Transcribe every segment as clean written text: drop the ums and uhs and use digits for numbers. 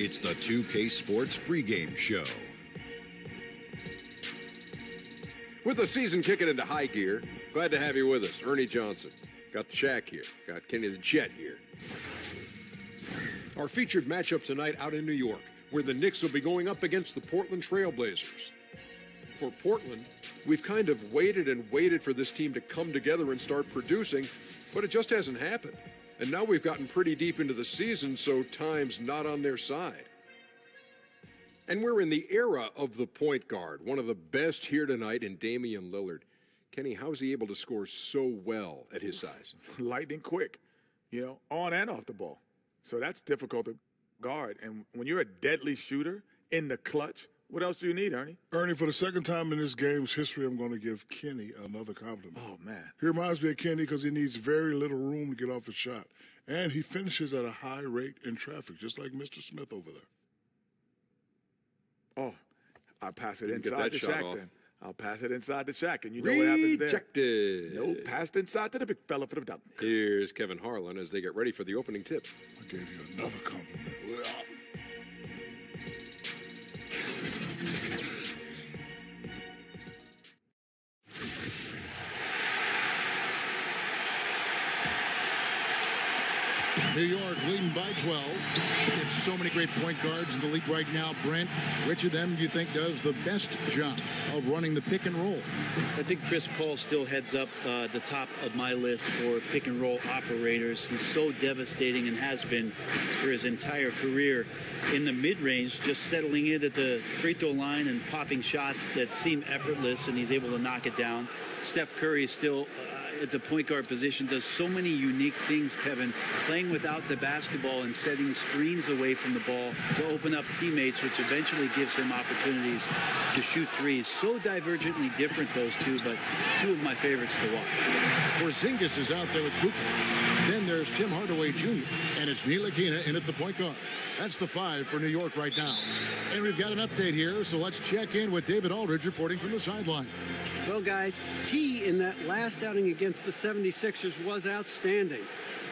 It's the 2K Sports pregame show. With the season kicking into high gear, glad to have you with us. Ernie Johnson. Got the Shaq here. Got Kenny the Jet here. Our featured matchup tonight out in New York, where the Knicks will be going up against the Portland Trail Blazers. For Portland, we've kind of waited and waited for this team to come together and start producing, but it just hasn't happened. And now we've gotten pretty deep into the season, so time's not on their side. And we're in the era of the point guard, one of the best here tonight in Damian Lillard. Kenny, how's he able to score so well at his size? Lightning quick, on and off the ball. So that's difficult to guard. And when you're a deadly shooter in the clutch, what else do you need, Ernie? Ernie, for the second time in this game's history, I'm going to give Kenny another compliment. Oh, man. He reminds me of Kenny because he needs very little room to get off a shot. And he finishes at a high rate in traffic, just like Mr. Smith over there. Oh, I'll pass it inside the Shaq then. I'll pass it inside the Shaq, and you know Rejected. what happens there. Rejected. No, passed inside to the big fella for the dunk. Here's Kevin Harlan as they get ready for the opening tip. I gave you another compliment. New York leading by 12. There's so many great point guards in the league right now. Brent, which of them do you think does the best job of running the pick and roll? I think Chris Paul still heads up the top of my list for pick and roll operators. He's so devastating and has been for his entire career in the mid-range, just settling in at the free throw line and popping shots that seem effortless, and he's able to knock it down. Steph Curry is still at the point guard position, does so many unique things, Kevin, playing without the basketball and setting screens away from the ball to open up teammates, which eventually gives him opportunities to shoot threes. So divergently different, those two, but two of my favorites to watch. Porzingis is out there with Kukoc. Then there's Tim Hardaway Jr., and it's Ntilikina in at the point guard. That's the five for New York right now. And we've got an update here, so let's check in with David Aldridge reporting from the sideline. Well, guys, T in that last outing against the 76ers was outstanding.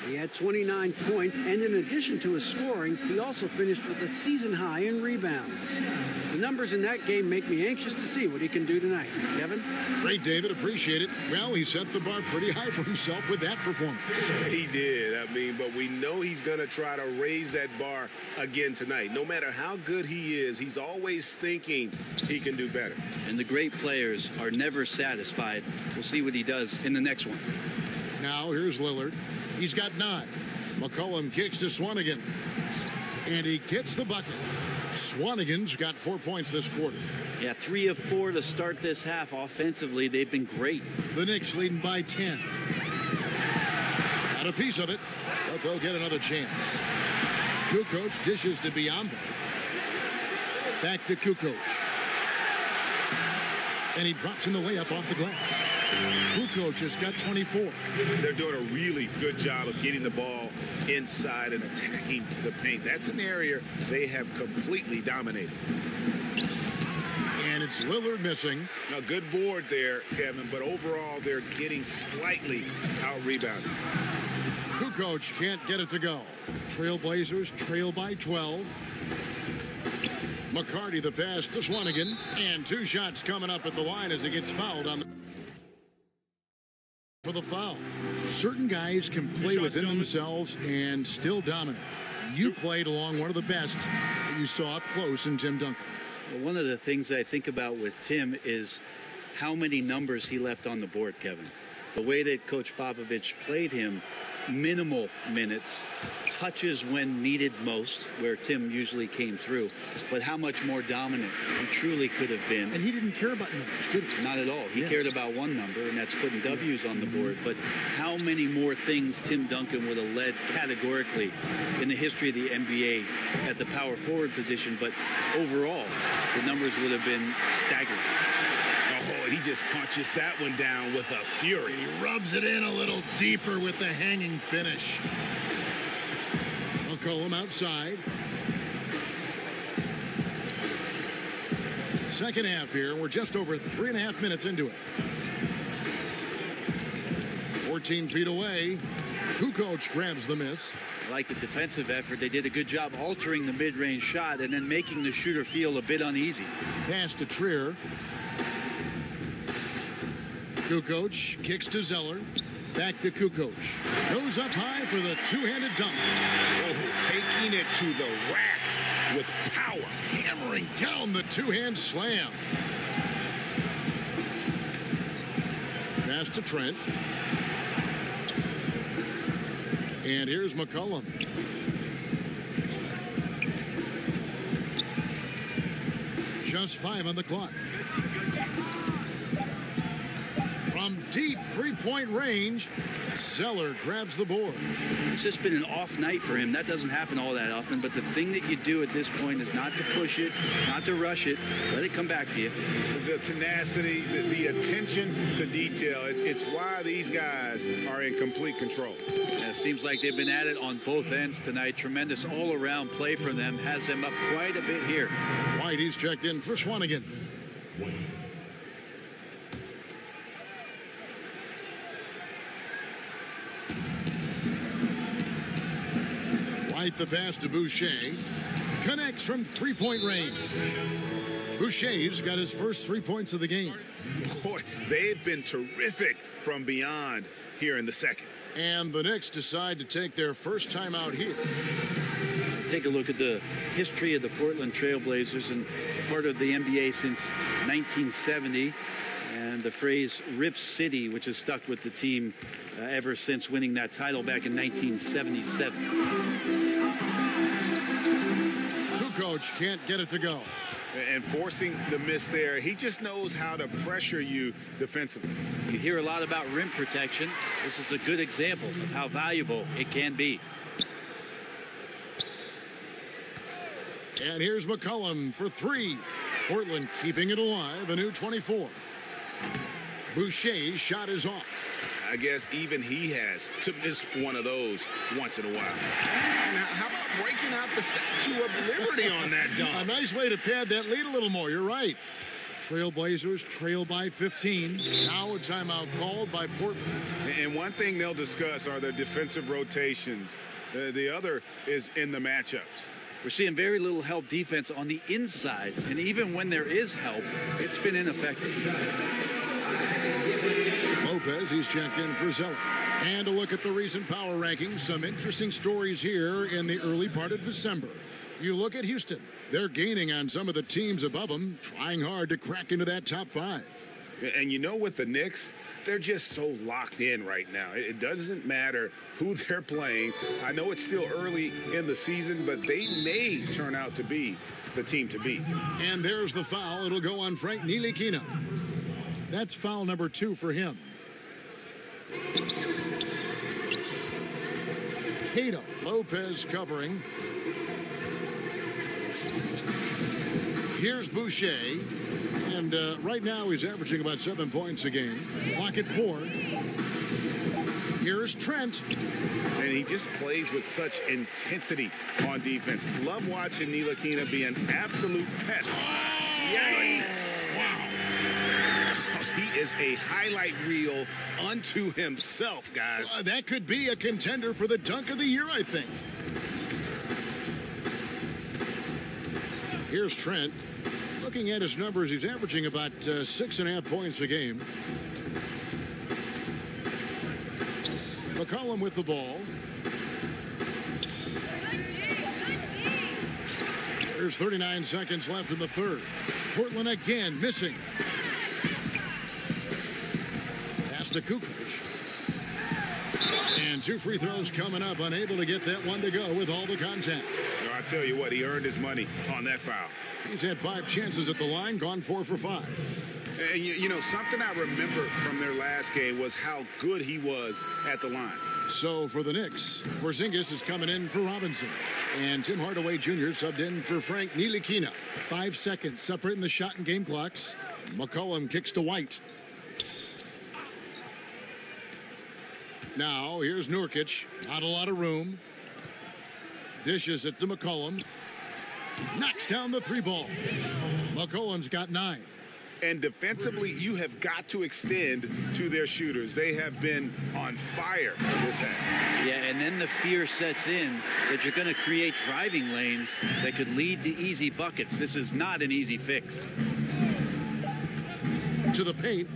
He had 29 points, and in addition to his scoring, he also finished with a season high in rebounds. The numbers in that game make me anxious to see what he can do tonight. Kevin? Great, David. Appreciate it. Well, he set the bar pretty high for himself with that performance. He did. But we know he's going to try to raise that bar again tonight. No matter how good he is, he's always thinking he can do better. And the great players are never satisfied. We'll see what he does in the next one. Now, here's Lillard. He's got 9. McCollum kicks to Swanigan. And he gets the bucket. Swanigan's got 4 points this quarter. Yeah, 3 of 4 to start this half. Offensively, they've been great. The Knicks leading by 10. Got a piece of it, but they'll get another chance. Kukoc dishes to Biyombo. Back to Kukoc. And he drops in the layup off the glass. Kukoc has got 24. They're doing a really good job of getting the ball inside and attacking the paint. That's an area they have completely dominated. And it's Lillard missing. A good board there, Kevin, but overall they're getting slightly out-rebounded. Kukoc can't get it to go. Trailblazers trail by 12. McCarty the pass to Swanigan. And 2 shots coming up at the line as he gets fouled on the... for the foul. Certain guys can play within themselves and still dominate. You played along one of the best that you saw up close in Tim Duncan. Well, one of the things I think about with Tim is how many numbers he left on the board, Kevin. The way that Coach Popovich played him, minimal minutes, touches when needed most, where Tim usually came through, but how much more dominant he truly could have been. And he didn't care about numbers, did he? Not at all. He cared about one number, and that's putting W's on the board. But how many more things Tim Duncan would have led categorically in the history of the NBA at the power forward position, but overall, the numbers would have been staggering. Oh, he just punches that one down with a fury. And he rubs it in a little deeper with the hanging finish. McCollum outside. Second half here. We're just over 3.5 minutes into it. 14 feet away. Kukoc grabs the miss. I like the defensive effort. They did a good job altering the mid-range shot and then making the shooter feel a bit uneasy. Pass to Trier. Kukoc kicks to Zeller. Back to Kukoc. Goes up high for the two-handed dunk. Oh, taking it to the rack with power. Hammering down the two-hand slam. Pass to Trent. And here's McCollum. Just 5 on the clock. From deep three-point range, Zeller grabs the board. It's just been an off night for him. That doesn't happen all that often, but the thing that you do at this point is not to push it, not to rush it. Let it come back to you. The tenacity, the attention to detail, it's why these guys are in complete control. It seems like they've been at it on both ends tonight. Tremendous all-around play from them. Has them up quite a bit here. White, he's checked in for Swanigan. White the pass to Boucher. Connects from three-point range. Boucher's got his first 3 points of the game. Boy, they've been terrific from beyond here in the second. And the Knicks decide to take their first time out here. Take a look at the history of the Portland Trailblazers, and part of the NBA since 1970. And the phrase Rip City, which has stuck with the team ever since winning that title back in 1977. Kukoc can't get it to go. And forcing the miss there, he just knows how to pressure you defensively. You hear a lot about rim protection. This is a good example of how valuable it can be. And here's McCollum for 3. Portland keeping it alive, a new 24. Boucher's shot is off. I guess even he has to miss one of those once in a while. And how about breaking out the Statue of Liberty on that dunk? A nice way to pad that lead a little more. You're right. Trailblazers trail by 15. Now a timeout called by Portland. And one thing they'll discuss are their defensive rotations. The other is in the matchups. We're seeing very little help defense on the inside, and even when there is help, it's been ineffective. Lopez, he's checked in for Zeller. And a look at the recent power rankings. Some interesting stories here in the early part of December. You look at Houston. They're gaining on some of the teams above them, trying hard to crack into that top 5. And you know, with the Knicks, they're just so locked in right now. It doesn't matter who they're playing. I know it's still early in the season, but they may turn out to be the team to beat. And there's the foul. It'll go on Frank Ntilikina. That's foul number 2 for him. Cato. Lopez covering. Here's Boucher. And right now he's averaging about 7 points a game. Clock at 4. Here's Trent. And he just plays with such intensity on defense. Love watching Ntilikina be an absolute pest. Yikes! Wow. He is a highlight reel unto himself, guys. That could be a contender for the dunk of the year, I think. Here's Trent. Looking at his numbers, he's averaging about 6.5 points a game. McCollum with the ball. There's 39 seconds left in the third. Portland again missing. Pass to Kukoc. And 2 free throws coming up. Unable to get that one to go with all the contact. I tell you what, he earned his money on that foul. He's had 5 chances at the line, gone 4 for 5. And you know, something I remember from their last game was how good he was at the line. So for the Knicks, Porzingis is coming in for Robinson. And Tim Hardaway Jr. subbed in for Frank Ntilikina. 5 seconds separating the shot and game clocks. McCollum kicks to White. Now here's Nurkic. Not a lot of room. Dishes it to McCollum. Knocks down the 3 ball. McCollum's got 9. And defensively, you have got to extend to their shooters. They have been on fire this half. Yeah, and then the fear sets in that you're going to create driving lanes that could lead to easy buckets. This is not an easy fix. To the paint.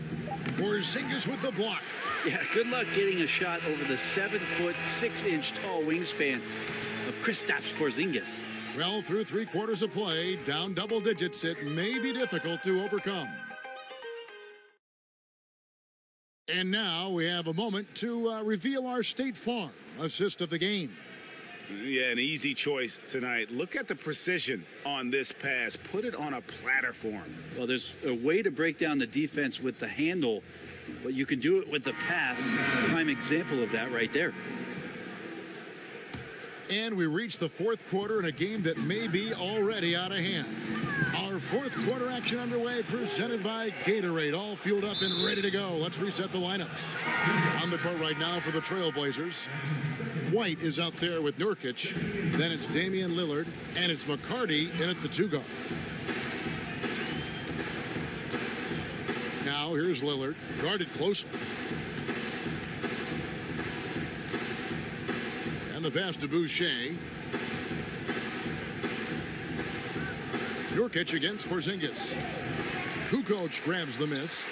Porzingis with the block. Yeah, good luck getting a shot over the 7-foot, 6-inch tall wingspan of Kristaps Porzingis. Well, through 3 quarters of play, down double digits, it may be difficult to overcome. And now we have a moment to reveal our State Farm assist of the game. Yeah, an easy choice tonight. Look at the precision on this pass. Put it on a platter form. Well, there's a way to break down the defense with the handle, but you can do it with the pass. Prime example of that right there. And we reach the 4th quarter in a game that may be already out of hand. Our 4th quarter action underway, presented by Gatorade, all fueled up and ready to go. Let's reset the lineups. On the court right now for the Trailblazers, White is out there with Nurkic. Then it's Damian Lillard, and it's McCarty in at the 2 guard. Now here's Lillard, guarded closely. And the pass to Boucher. Nurkic against Porzingis. Kukoc grabs the miss.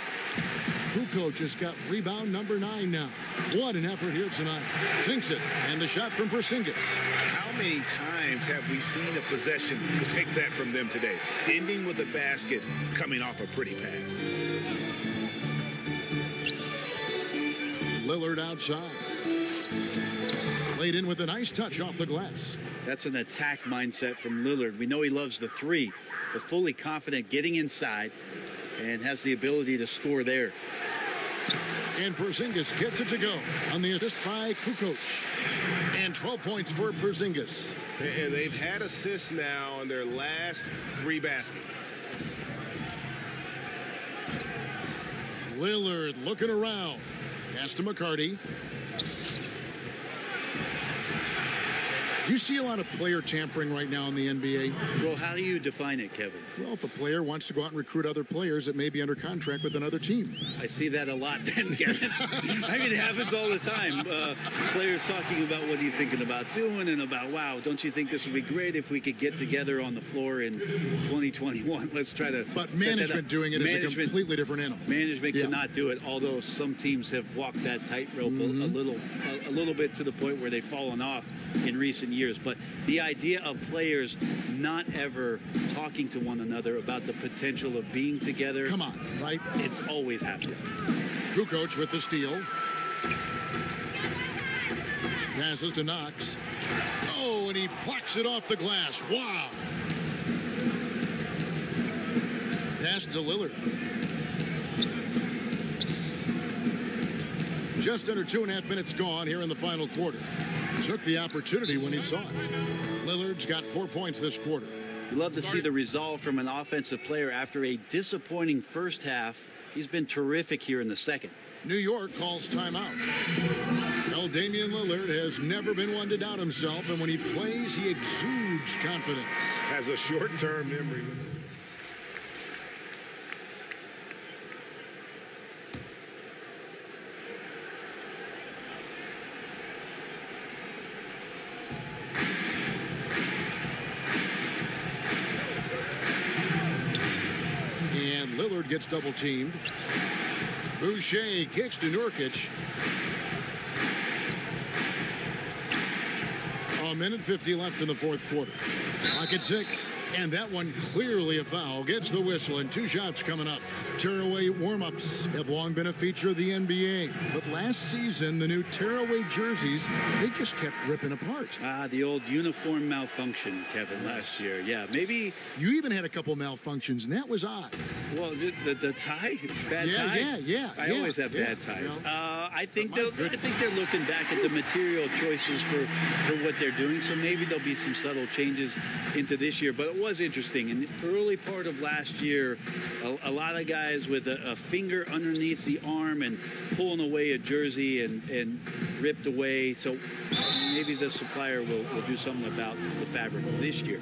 Kukoc has got rebound number 9 now. What an effort here tonight. Sinks it, and the shot from Porzingis. How many times have we seen a possession pick that from them today? Ending with a basket, coming off a pretty pass. Lillard outside. Played in with a nice touch off the glass. That's an attack mindset from Lillard. We know he loves the 3, but fully confident getting inside and has the ability to score there. And Porzingis gets it to go on the assist by Kukoc. And 12 points for Porzingis. And they've had assists now on their last 3 baskets. Lillard looking around. Pass to McCarty. Do you see a lot of player tampering right now in the NBA? Well, how do you define it, Kevin? Well, if a player wants to go out and recruit other players that may be under contract with another team. I see that a lot then, Kevin. I mean, it happens all the time. Players talking about what are you thinking about doing and about, wow, don't you think this would be great if we could get together on the floor in 2021? Let's try to. But management doing it is a completely different animal. Management cannot do it, although some teams have walked that tightrope a little bit to the point where they've fallen off in recent years. But the idea of players not ever talking to one another about the potential of being together. Come on, right? It's always happening. Kukoc with the steal. Passes to Knox. Oh, and he plucks it off the glass. Wow. Pass to Lillard. Just under 2.5 minutes gone here in the final quarter. Took the opportunity when he saw it. Lillard's got 4 points this quarter. You love to see the resolve from an offensive player after a disappointing first half. He's been terrific here in the second. New York calls timeout. Well, Damian Lillard has never been one to doubt himself, and when he plays, he exudes confidence. Has a short-term memory. Lillard gets double teamed. Boucher kicks to Nurkic. 1:50 left in the 4th quarter. Clock at 6. And that one clearly a foul. Gets the whistle and 2 shots coming up. Tearaway warm-ups have long been a feature of the NBA. But last season, the new tearaway jerseys, they just kept ripping apart. The old uniform malfunction, Kevin, last year. Yeah, maybe. You even had a couple malfunctions, and that was odd. Well, the tie? Bad tie? Yeah. I always have bad ties. I think they're looking back at the material choices for what they're doing. So maybe there'll be some subtle changes into this year. But it was interesting. In the early part of last year, a lot of guys with a finger underneath the arm and pulling away a jersey and ripped away. So maybe the supplier will do something about the fabric this year.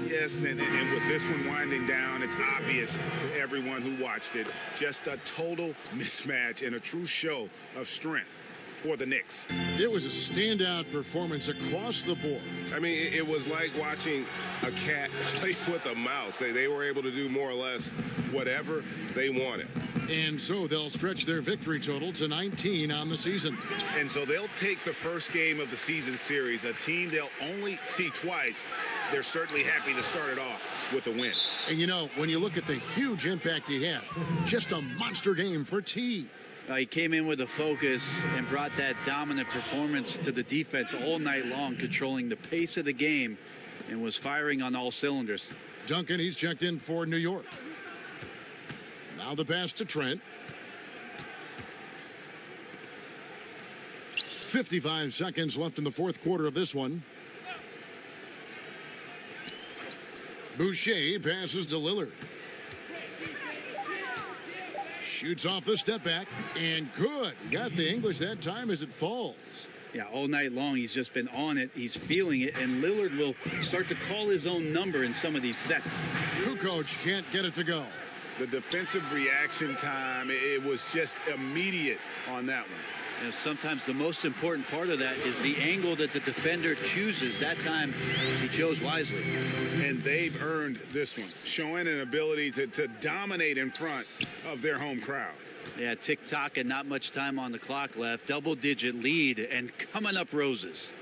Yes, and with this one winding down, it's obvious to everyone who watched it, just a total mismatch and a true show of strength for the Knicks. It was a standout performance across the board. I mean, it was like watching a cat play with a mouse. They were able to do more or less whatever they wanted. And so they'll stretch their victory total to 19 on the season. And so they'll take the first game of the season series, a team they'll only see twice. They're certainly happy to start it off with a win. And you know, when you look at the huge impact he had, just a monster game for T. He came in with a focus and brought that dominant performance to the defense all night long, controlling the pace of the game and was firing on all cylinders. Duncan, he's checked in for New York. Now the pass to Trent. 55 seconds left in the fourth quarter of this one. Boucher passes to Lillard. Shoots off the step back, and good. Got the English that time as it falls. Yeah, all night long he's just been on it. He's feeling it, and Lillard will start to call his own number in some of these sets. Kukoc can't get it to go. The defensive reaction time, it was just immediate on that one. You know, sometimes the most important part of that is the angle that the defender chooses. That time he chose wisely. And they've earned this one, showing an ability to dominate in front of their home crowd. Yeah, tick-tock and not much time on the clock left. Double-digit lead and coming up roses.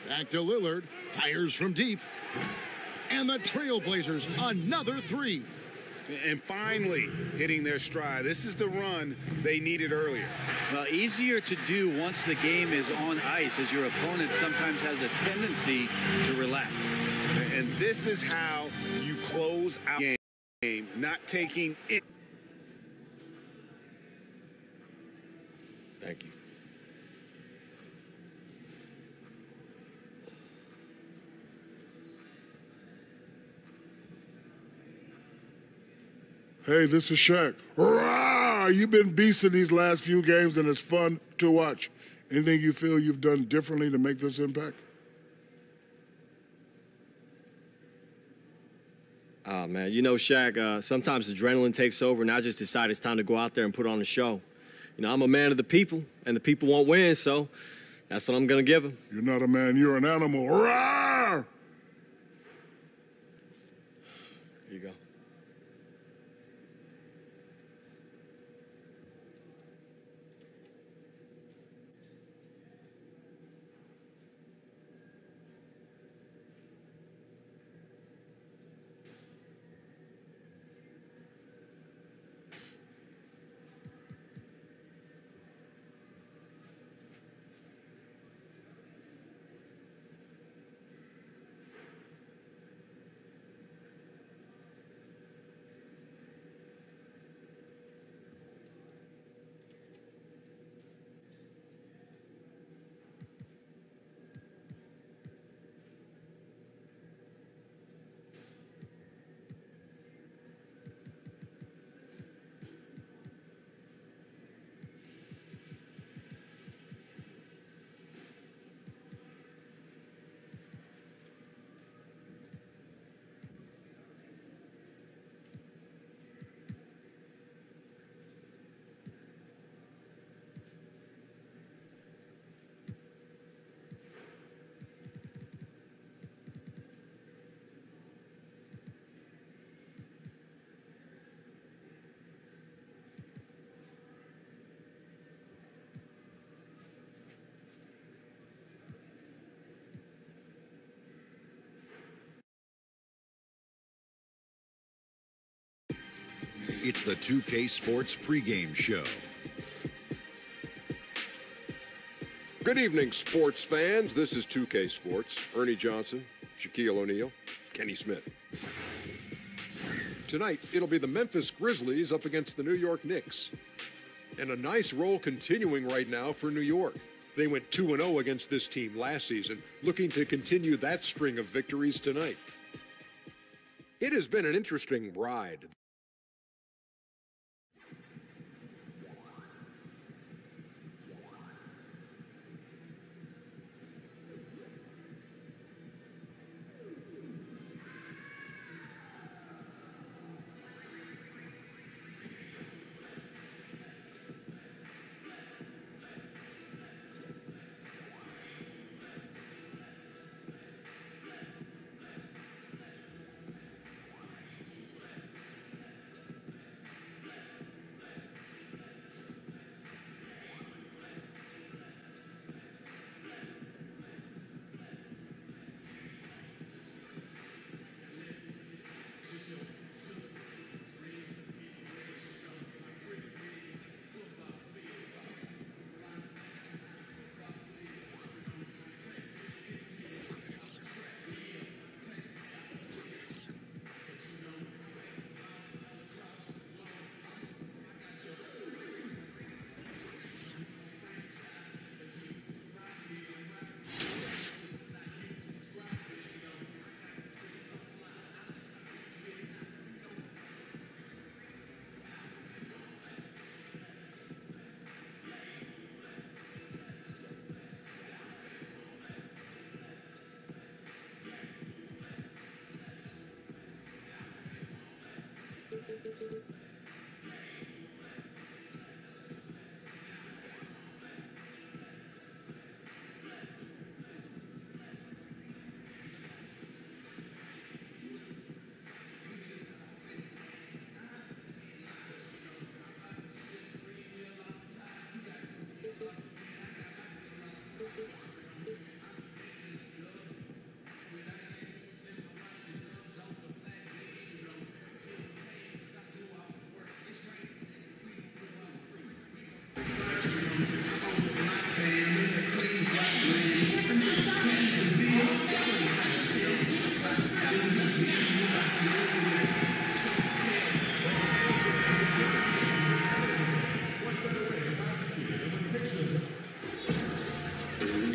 Back to Lillard. Fires from deep. And the Trailblazers, another three. And finally hitting their stride. This is the run they needed earlier. Well, easier to do once the game is on ice, as your opponent sometimes has a tendency to relax. And this is how you close out the game, not taking it. Thank you. Hey, this is Shaq. Rah! You've been beasting these last few games, and it's fun to watch. Anything you feel you've done differently to make this impact? Oh, man, you know, Shaq, sometimes adrenaline takes over, and I just decide it's time to go out there and put on a show. You know, I'm a man of the people, and the people won't win, so that's what I'm going to give them. You're not a man, you're an animal. Rah! Here you go. It's the 2K Sports pregame show. Good evening, sports fans. This is 2K Sports. Ernie Johnson, Shaquille O'Neal, Kenny Smith. Tonight, it'll be the Memphis Grizzlies up against the New York Knicks. And a nice roll continuing right now for New York. They went 2-0 against this team last season, looking to continue that string of victories tonight. It has been an interesting ride.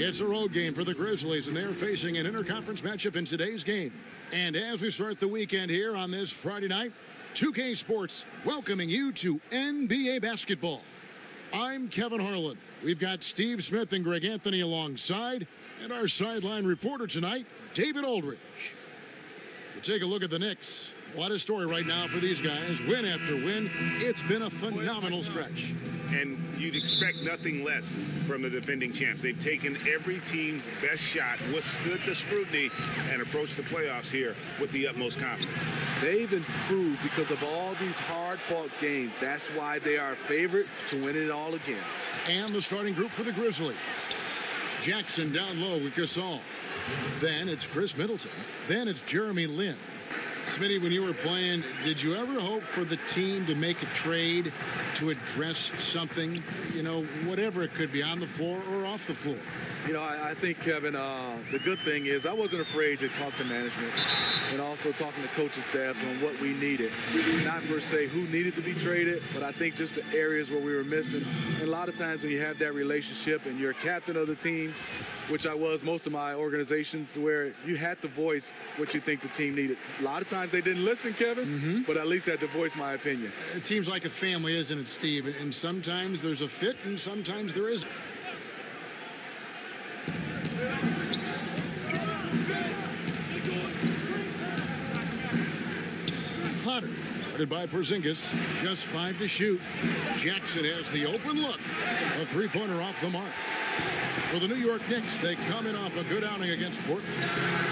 It's a road game for the Grizzlies, and they're facing an interconference matchup in today's game. And as we start the weekend here on this Friday night, 2K Sports welcoming you to NBA basketball. I'm Kevin Harlan. We've got Steve Smith and Greg Anthony alongside, and our sideline reporter tonight, David Aldridge. You take a look at the Knicks. What a story right now for these guys. Win after win. It's been a phenomenal stretch. And you'd expect nothing less from the defending champs. They've taken every team's best shot, withstood the scrutiny, and approached the playoffs here with the utmost confidence. They've improved because of all these hard-fought games. That's why they are a favorite to win it all again. And the starting group for the Grizzlies. Jackson down low with Gasol. Then it's Chris Middleton. Then it's Jeremy Lin. Smitty, when you were playing, did you ever hope for the team to make a trade to address something, you know, whatever it could be, on the floor or off the floor? You know, I think, Kevin, the good thing is I wasn't afraid to talk to management and also talking to coaching staffs on what we needed. Not per se who needed to be traded, but I think just the areas where we were missing. And a lot of times when you have that relationship and you're captain of the team, which I was most of my organizations, where you had to voice what you think the team needed. A lot of times they didn't listen, Kevin, but at least I had to voice my opinion. It seems like a family, isn't it, Steve? And sometimes there's a fit and sometimes there isn't. Hunter, guarded by Porzingis, just 5 to shoot. Jackson has the open look. A three-pointer off the mark. For the New York Knicks, they come in off a good outing against Portland.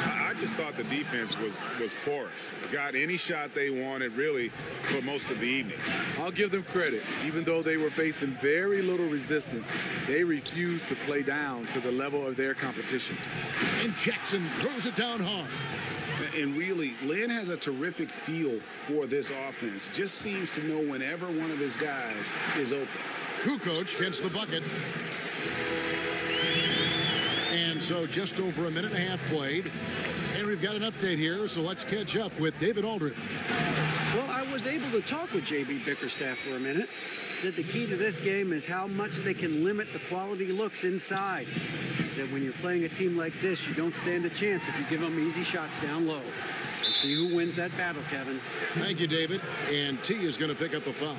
I just thought the defense was porous. Got any shot they wanted, really, for most of the evening. I'll give them credit. Even though they were facing very little resistance, they refused to play down to the level of their competition. And Jackson throws it down hard. And really, Lin has a terrific feel for this offense. Just seems to know whenever one of his guys is open. Kukoc gets the bucket. And so just over a minute and a half played. And we've got an update here, so let's catch up with David Aldridge. Well, I was able to talk with J.B. Bickerstaff for a minute. Said the key to this game is how much they can limit the quality looks inside. He said when you're playing a team like this, you don't stand a chance if you give them easy shots down low. We'll see who wins that battle, Kevin. Thank you, David. And T is going to pick up the foul.